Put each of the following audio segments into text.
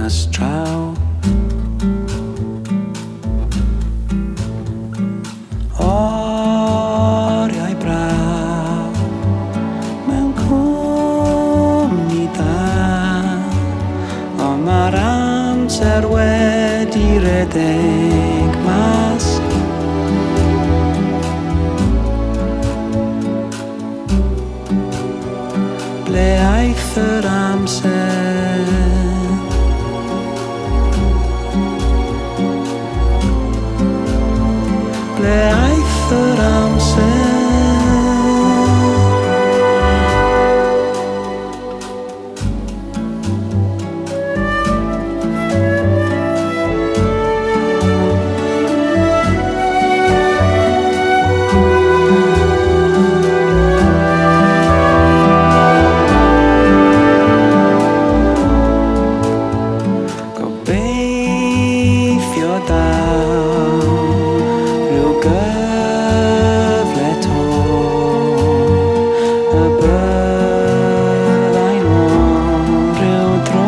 Christmas draw. Oriau braw mewn cwmni da, ond mae'r amser wedi redeg mas. Ble aeth yr amser? Ble aeth yr amser? Gobeithio daw ryw gyfle to, y byddai nhw'n ryw dro.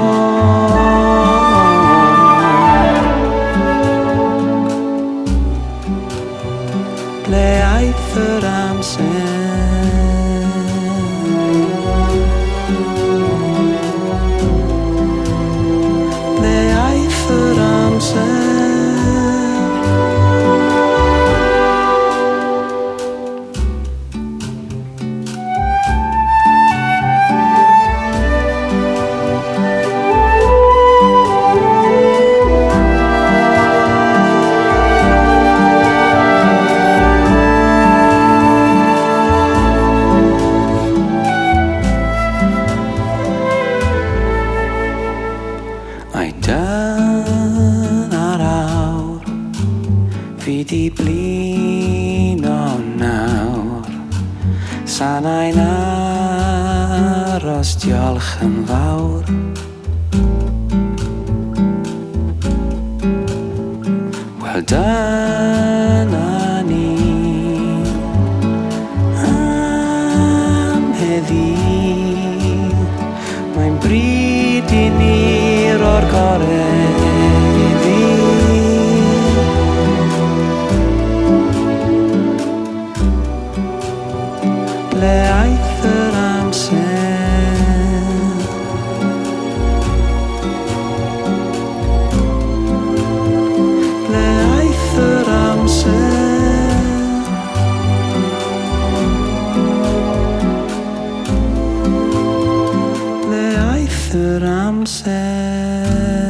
Ble aeth yr amser? Ble aeth yr amser? Ai dyna'r awr fi di blino nawr, sanai'n aros diolch yn fawr. Wel dyna ni am heddi, mae'n bryd i ni o'r gorau iddi. Ble aeth yr amser? Ble aeth yr amser? Ble aeth yr amser?